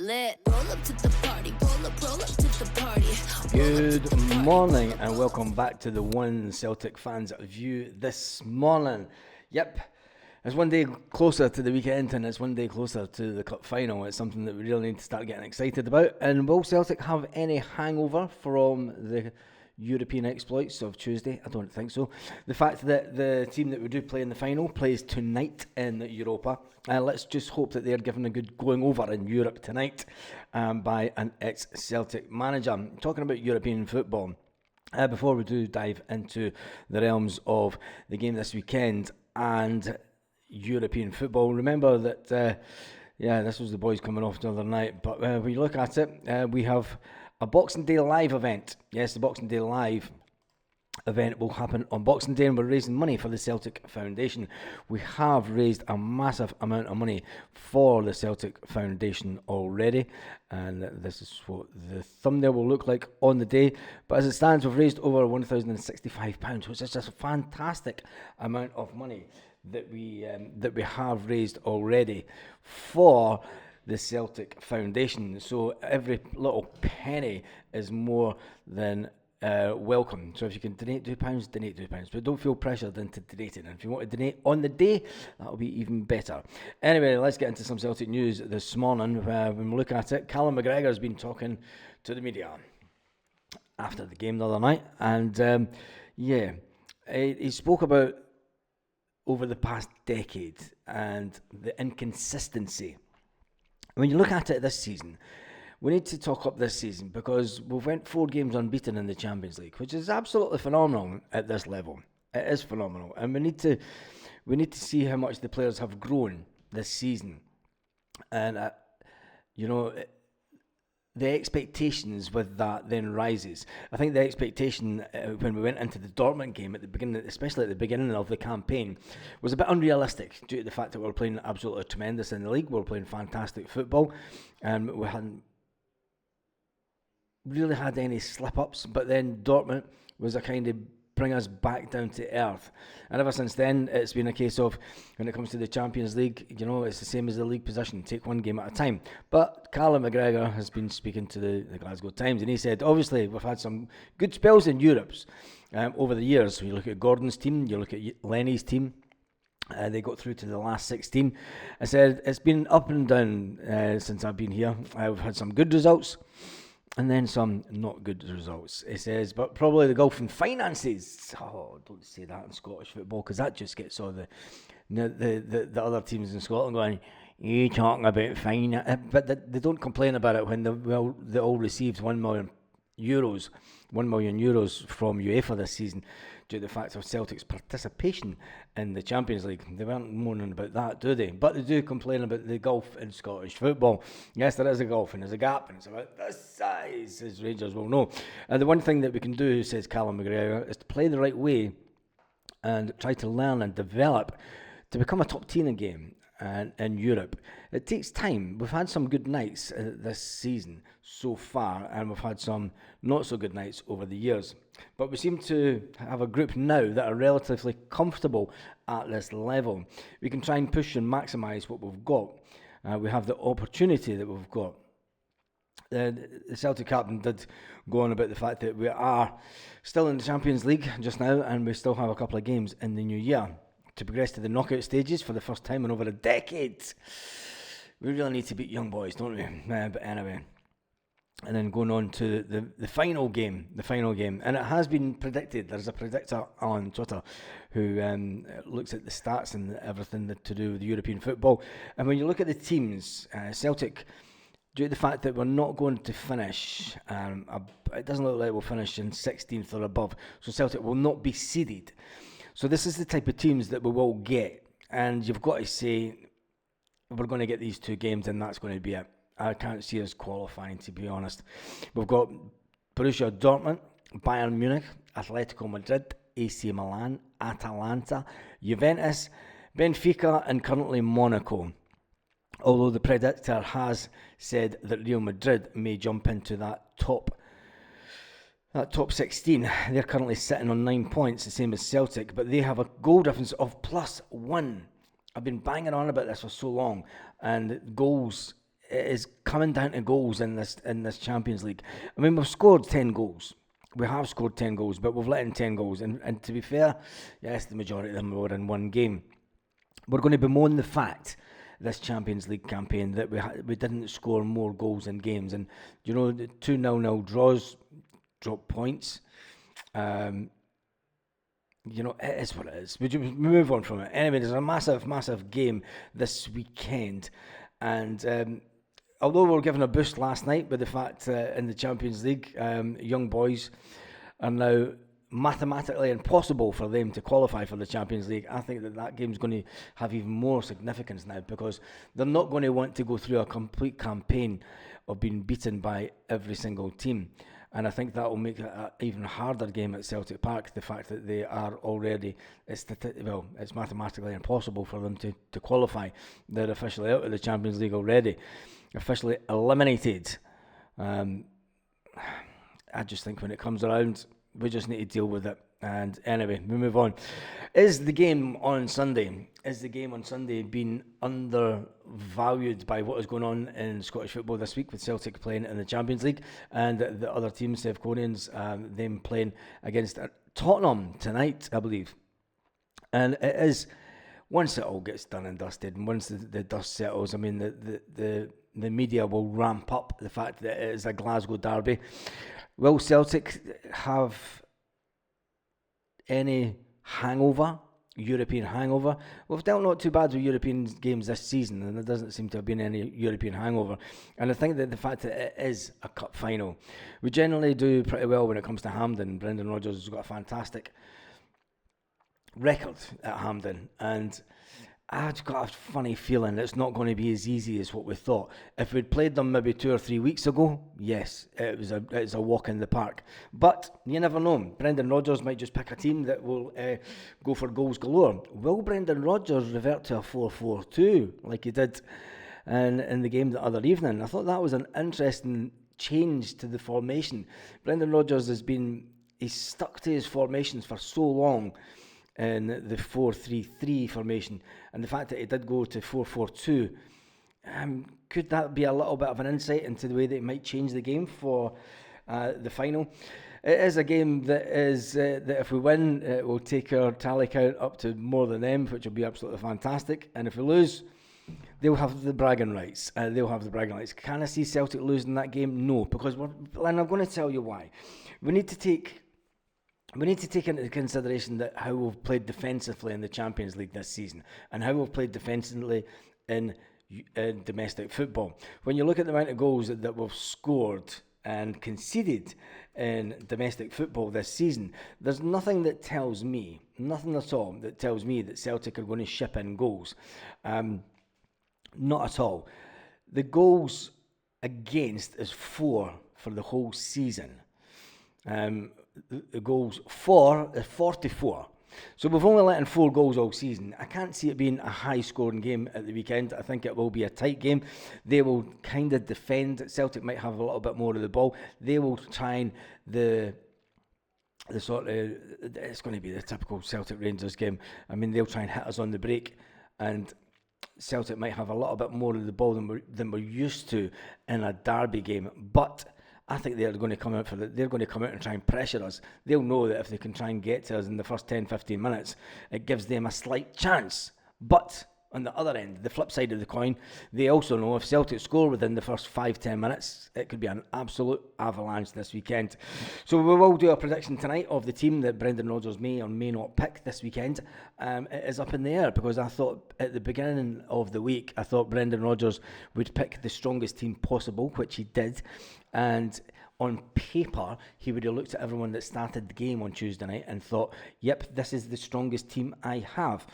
lit. Roll up to the party, roll up to the party. Good morning and welcome back to the One Celtic Fans View this morning. Yep, it's one day closer to the weekend and it's one day closer to the cup final. It's something that we really need to start getting excited about. And will Celtic have any hangover from the European exploits of Tuesday? I don't think so. The fact that the team that we do play in the final plays tonight in Europa, let's just hope that they're given a good going over in Europe tonight by an ex-Celtic manager. Talking about European football, before we do dive into the realms of the game this weekend and European football, remember that this was the boys coming off the other night, but when you look at it, we have a Boxing Day Live event. Yes, the Boxing Day Live event will happen on Boxing Day and we're raising money for the Celtic Foundation. We have raised a massive amount of money for the Celtic Foundation already, and this is what the thumbnail will look like on the day. But as it stands, we've raised over £1,065, which is just a fantastic amount of money that we have raised already for the Celtic Foundation. So every little penny is more than welcome. So if you can donate £2, donate £2. But don't feel pressured into donating. And if you want to donate on the day, that'll be even better. Anyway, let's get into some Celtic news this morning. When we look at it, Callum McGregor has been talking to the media after the game the other night. And he spoke about over the past decade and the inconsistency. When you look at it this season, we need to talk up this season because we've went 4 games unbeaten in the Champions League, which is absolutely phenomenal at this level. It is phenomenal, and we need to see how much the players have grown this season, and the expectations with that then rises. I think the expectation when we went into the Dortmund game at the beginning, especially at the beginning of the campaign, was a bit unrealistic due to the fact that we were playing absolutely tremendous in the league. We were playing fantastic football, and we hadn't really had any slip-ups. But then Dortmund was a kind of bring us back down to earth, and ever since then it's been a case of, when it comes to the Champions League, it's the same as the league position, take one game at a time. But Callum McGregor has been speaking to the Glasgow Times, and he said obviously we've had some good spells in Europe over the years. So you look at Gordon's team, you look at Lenny's team, they got through to the last 16. I said it's been up and down since I've been here. I've had some good results and then some not good results. It says, but probably the golf and finances. Oh, don't say that in Scottish football, because that just gets all the other teams in Scotland going, you talking about finance? But they don't complain about it when they all received €1 million from UEFA this season due to the fact of Celtic's participation in the Champions League. They weren't moaning about that, do they? But they do complain about the golf in Scottish football. Yes, there is a golf and there's a gap, and it's about this size, as Rangers will know. And the one thing that we can do, says Callum McGregor, is to play the right way and try to learn and develop to become a top team again. And in Europe, it takes time. We've had some good nights this season so far, and we've had some not so good nights over the years. But we seem to have a group now that are relatively comfortable at this level. We can try and push and maximise what we've got. We have the opportunity that we've got. The Celtic captain did go on about the fact that we are still in the Champions League just now, and we still have a couple of games in the new year to progress to the knockout stages for the first time in over a decade. We really need to beat young boys, don't we? But anyway, and then going on to the final game, and it has been predicted. There's a predictor on Twitter who looks at the stats and everything to do with European football. And when you look at the teams, Celtic, due to the fact that we're not going to finish, it doesn't look like we'll finish in 16th or above, so Celtic will not be seeded. So this is the type of teams that we will get, and you've got to say we're going to get these 2 games and that's going to be it. I can't see us qualifying, to be honest. We've got Borussia Dortmund, Bayern Munich, Atletico Madrid, AC Milan, Atalanta, Juventus, Benfica and currently Monaco. Although the predictor has said that Real Madrid may jump into that top 16. They're currently sitting on 9 points, the same as Celtic, but they have a goal difference of +1. I've been banging on about this for so long, and goals it is coming down to goals in this Champions League. I mean, we've scored 10 goals. We have scored 10 goals, but we've let in 10 goals. And to be fair, yes, the majority of them were in one game. We're going to bemoan the fact this Champions League campaign that we didn't score more goals in games. And, you know, the 2-0 draws drop points. You know, it is what it is. We move on from it. Anyway, there's a massive game this weekend. And although we were given a boost last night with the fact in the Champions League, young boys are now mathematically impossible for them to qualify for the Champions League, I think that game's going to have even more significance now, because they're not going to want to go through a complete campaign of being beaten by every single team. And I think that will make it an even harder game at Celtic Park, the fact that they are already, it's mathematically impossible for them to qualify. They're officially out of the Champions League already, officially eliminated. I just think when it comes around, we just need to deal with it. And anyway, we move on. Is the game on Sunday being undervalued by what is going on in Scottish football this week, with Celtic playing in the Champions League and the other teams, Sevconians, them playing against Tottenham tonight, I believe. And it is, once it all gets done and dusted, and once the dust settles, I mean, the media will ramp up the fact that it is a Glasgow derby. Will Celtic have any European hangover? We've dealt not too bad with European games this season, and there doesn't seem to have been any European hangover. And I think that the fact that it is a cup final, we generally do pretty well when it comes to Hampden. Brendan Rodgers has got a fantastic record at Hampden, and I've got a funny feeling it's not going to be as easy as what we thought. If we'd played them maybe 2 or 3 weeks ago, yes, it's a walk in the park. But you never know. Brendan Rodgers might just pick a team that will go for goals galore. Will Brendan Rodgers revert to a 4-4-2 like he did in the game the other evening? I thought that was an interesting change to the formation. Brendan Rodgers he's stuck to his formations for so long in the 4-3-3 formation, and the fact that he did go to 4-4-2, could that be a little bit of an insight into the way that it might change the game for the final? It is a game that if we win, it will take our tally count up to more than them, which will be absolutely fantastic. And if we lose, they'll have the bragging rights. Can I see Celtic losing that game? No, because and I'm going to tell you why. We need to take into consideration that how we've played defensively in the Champions League this season, and how we've played defensively in domestic football. When you look at the amount of goals that we've scored and conceded in domestic football this season, there's nothing at all that tells me that Celtic are going to ship in goals. Not at all. The goals against is 4 for the whole season. The goals for is 44. So we've only let in 4 goals all season. I can't see it being a high-scoring game at the weekend. I think it will be a tight game. They will kind of defend. Celtic might have a little bit more of the ball. They will try and it's going to be the typical Celtic Rangers game. I mean, they'll try and hit us on the break, and Celtic might have a little bit more of the ball than we're used to in a derby game. But I think they're going to come out and try and pressure us. They'll know that if they can try and get to us in the first 10-15 minutes, it gives them a slight chance. But on the other end, the flip side of the coin, they also know if Celtic score within the first 5-10 minutes, it could be an absolute avalanche this weekend. So we will do a prediction tonight of the team that Brendan Rodgers may or may not pick this weekend. It is up in the air, because I thought at the beginning of the week, I thought Brendan Rodgers would pick the strongest team possible, which he did. And on paper, he would have looked at everyone that started the game on Tuesday night and thought, yep, this is the strongest team I have.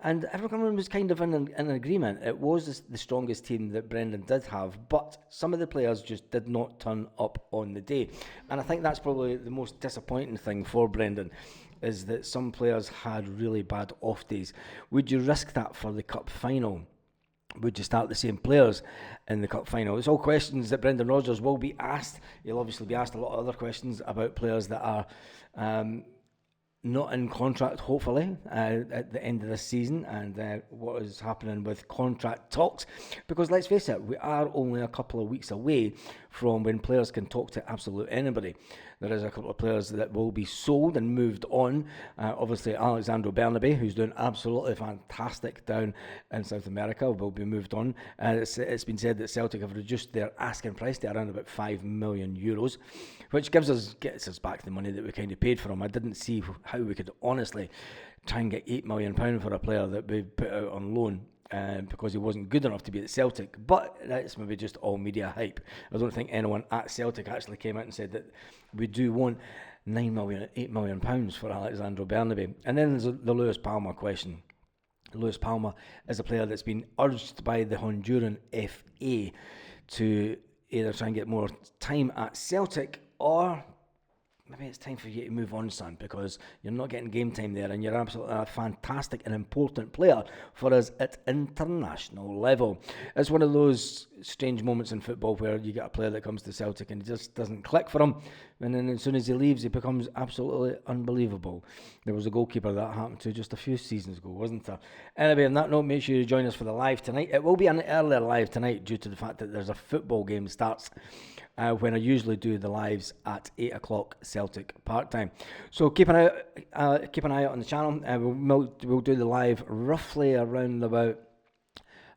And everyone was kind of in agreement. It was the strongest team that Brendan did have, but some of the players just did not turn up on the day. And I think that's probably the most disappointing thing for Brendan, is that some players had really bad off days. Would you risk that for the cup final? Would you start the same players in the cup final? It's all questions that Brendan Rodgers will be asked. He'll obviously be asked a lot of other questions about players that are not in contract, hopefully, at the end of this season, and what is happening with contract talks, because let's face it, we are only a couple of weeks away from when players can talk to absolute anybody. There is a couple of players that will be sold and moved on. Obviously, Alexandro Bernabe, who's doing absolutely fantastic down in South America, will be moved on. It's been said that Celtic have reduced their asking price to around about €5 million, which gets us back the money that we kind of paid for him. I didn't see how we could honestly try and get £8 million for a player that we put out on loan. Because he wasn't good enough to be at Celtic, but that's maybe just all media hype. I don't think anyone at Celtic actually came out and said that we do want £8 million for Alexandro Bernabe. And then there's the Lewis Palmer question. Lewis Palmer is a player that's been urged by the Honduran FA to either try and get more time at Celtic, or maybe it's time for you to move on, son, because you're not getting game time there, and you're absolutely a fantastic and important player for us at international level. It's one of those strange moments in football where you get a player that comes to Celtic and it just doesn't click for him, and then as soon as he leaves, he becomes absolutely unbelievable. There was a goalkeeper that happened to just a few seasons ago, wasn't there? Anyway, on that note, make sure you join us for the live tonight. It will be an earlier live tonight due to the fact that there's a football game starts when I usually do the lives at 8 o'clock Celtic part time. So keep an eye out on the channel. We'll do the live roughly around about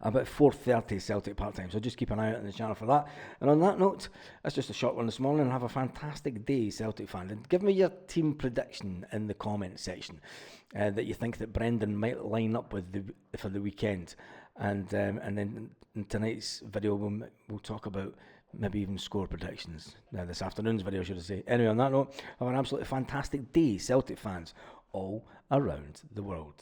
4:30 Celtic part time. So just keep an eye out on the channel for that. And on that note, that's just a short one this morning. Have a fantastic day, Celtic fan. And give me your team prediction in the comment section that you think that Brendan might line up with for the weekend. And then in tonight's video, we'll talk about maybe even score predictions. This afternoon's video, should I say. Anyway, on that note, have an absolutely fantastic day, Celtic fans, all around the world.